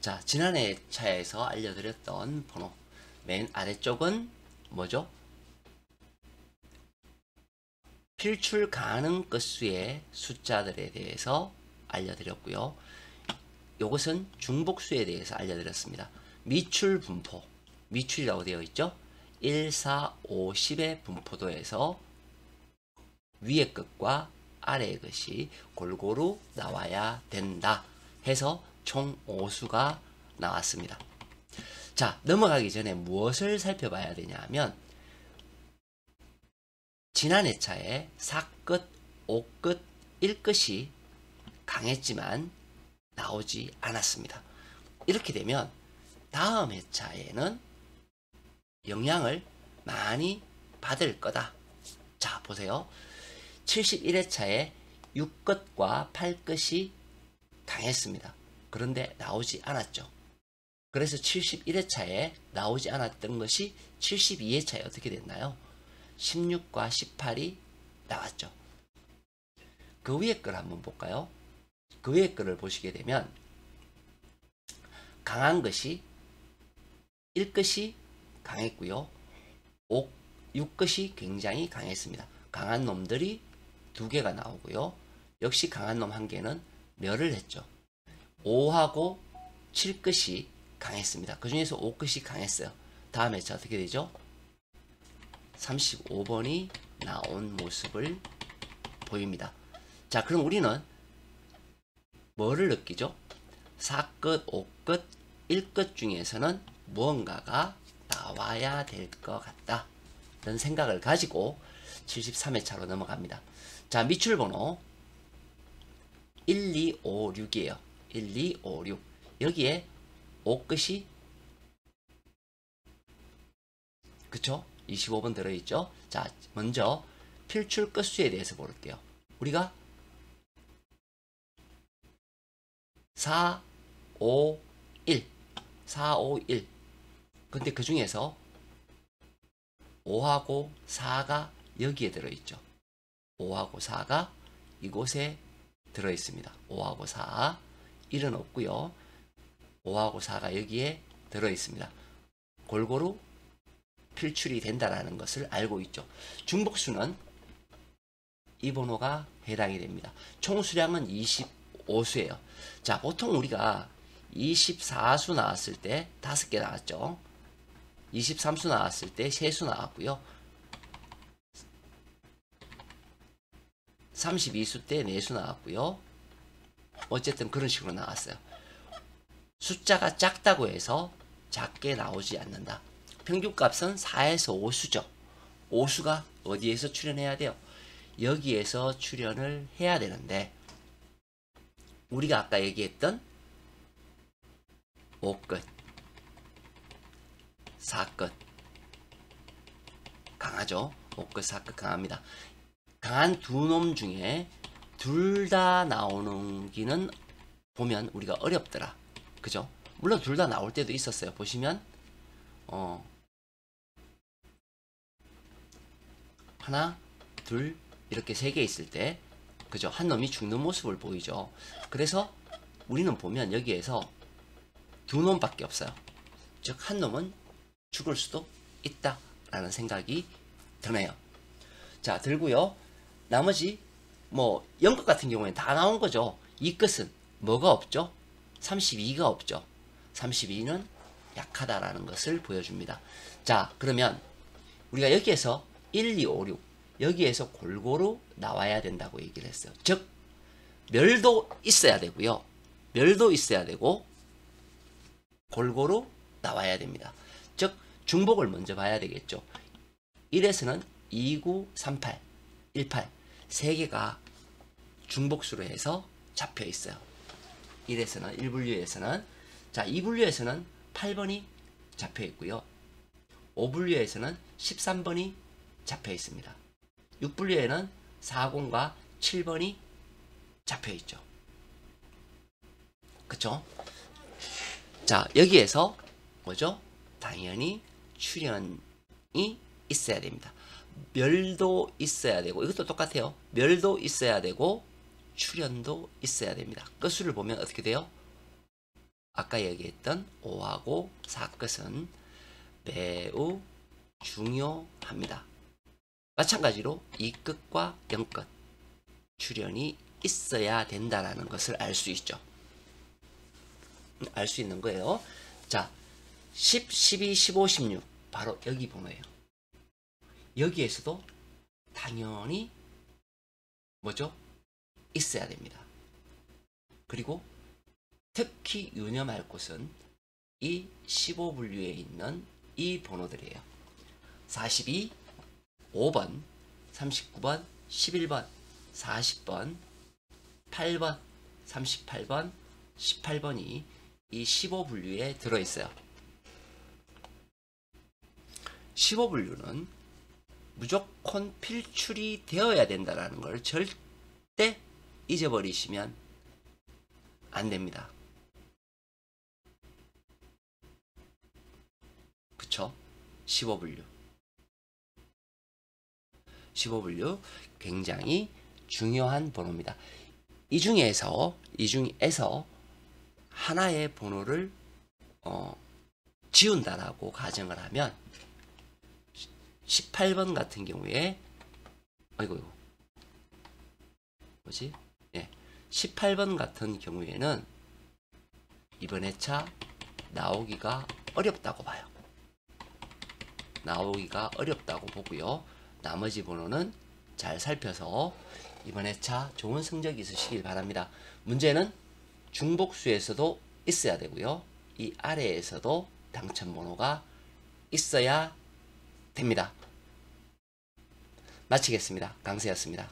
자, 지난해 차에서 알려드렸던 번호 맨 아래쪽은 뭐죠? 필출 가능 건수의 숫자들에 대해서 알려드렸고요. 이것은 중복수에 대해서 알려드렸습니다. 미출 분포, 미출이라고 되어 있죠? 1, 4, 5, 10의 분포도에서 위의 것과 아래의 것이 골고루 나와야 된다 해서 총 5수가 나왔습니다. 자, 넘어가기 전에 무엇을 살펴봐야 되냐 하면 지난 회차에 4끝, 5끝, 1끝이 강했지만 나오지 않았습니다. 이렇게 되면 다음 회차에는 영향을 많이 받을 거다. 자, 보세요. 71회차에 6끝과 8끝이 강했습니다. 그런데 나오지 않았죠. 그래서 71회차에 나오지 않았던 것이 72회차에 어떻게 됐나요? 16과 18이 나왔죠. 그 위에 걸 한번 볼까요? 그 위에 거를 보시게 되면 강한 것이 1끝이 강했고요. 6끝이 굉장히 강했습니다. 강한 놈들이 2개가 나오고요. 역시 강한 놈 1개는 멸을 했죠. 5하고 7끝이 강했습니다. 그 중에서 5끝이 강했어요. 다음 회차 어떻게 되죠? 35번이 나온 모습을 보입니다. 자, 그럼 우리는 뭐를 느끼죠? 4끝, 5끝, 1끝 중에서는 무언가가 나와야 될 것 같다. 이런 생각을 가지고 73회차로 넘어갑니다. 자, 미출번호 1, 2, 5, 6이에요. 1, 2, 5, 6. 여기에 5끝이 그쵸? 25번 들어있죠? 자, 먼저 필출 끝수에 대해서 볼게요. 우리가 4, 5, 1 4, 5, 1 근데 그 중에서 5하고 4가 여기에 들어있죠. 5하고 4가 이곳에 들어있습니다. 5하고 4 1은 없고요. 5하고 4가 여기에 들어있습니다. 골고루 필출이 된다는 것을 알고 있죠. 중복수는 이 번호가 해당이 됩니다. 총 수량은 25수예요. 자, 보통 우리가 24수 나왔을 때 5개 나왔죠. 23수 나왔을 때 3수 나왔고요. 32수 때 4수 나왔고요. 어쨌든 그런 식으로 나왔어요. 숫자가 작다고 해서 작게 나오지 않는다. 평균값은 4에서 5수죠. 5수가 어디에서 출현해야 돼요? 여기에서 출현을 해야 되는데 우리가 아까 얘기했던 5끝, 4끝 강하죠. 5끝, 4끝 강합니다. 강한 두 놈 중에 둘 다 나오는 기는 보면 우리가 어렵더라. 그죠? 물론 둘 다 나올 때도 있었어요. 보시면 하나, 둘 이렇게 3개 있을 때 그죠? 한 놈이 죽는 모습을 보이죠. 그래서 우리는 보면 여기에서 두 놈밖에 없어요. 즉 한 놈은 죽을 수도 있다 라는 생각이 드네요. 자, 들고요. 나머지 뭐 연끝 같은 경우에는 다 나온 거죠. 이 끝은 뭐가 없죠? 32가 없죠. 32는 약하다라는 것을 보여줍니다. 자, 그러면 우리가 여기에서 1, 2, 5, 6 여기에서 골고루 나와야 된다고 얘기를 했어요. 즉 멸도 있어야 되고요. 멸도 있어야 되고 골고루 나와야 됩니다. 즉 중복을 먼저 봐야 되겠죠. 1에서는 29, 38, 18 3개가 중복수로 해서 잡혀 있어요. 1에서는 1분류에서는 자 2분류에서는 8번이 잡혀 있고요. 5분류에서는 13번이 잡혀 있습니다. 6분류에는 40과 7번이 잡혀 있죠. 그쵸? 자, 여기에서 뭐죠? 당연히 출현이 있어야 됩니다. 멸도 있어야 되고 이것도 똑같아요. 멸도 있어야 되고 출현도 있어야 됩니다. 끝수를 보면 어떻게 돼요? 아까 얘기했던 5하고 4끝은 매우 중요합니다. 마찬가지로 2끝과 0끝 출현이 있어야 된다라는 것을 알 수 있죠. 알 수 있는 거예요. 자, 10, 12, 15, 16 바로 여기 번호예요. 여기에서도 당연히 뭐죠? 있어야 됩니다. 그리고 특히 유념할 곳은 이 15분류에 있는 이 번호들이에요. 42, 5번, 39번, 11번, 40번, 8번, 38번, 18번이 이 15분류에 들어있어요. 15분류는 무조건 필출이 되어야 된다는 걸 절대 잊어버리시면 안 됩니다. 그쵸? 15분류. 15분류 굉장히 중요한 번호입니다. 이 중에서 하나의 번호를 지운다라고 가정을 하면 18번 같은 경우에 뭐지? 예. 18번 같은 경우에는 이번 회차 나오기가 어렵다고 봐요. 나오기가 어렵다고 보고요. 나머지 번호는 잘 살펴서 이번 회차 좋은 성적이 있으시길 바랍니다. 문제는 중복수에서도 있어야 되고요. 이 아래에서도 당첨번호가 있어야 됩니다. 마치겠습니다. 강세였습니다.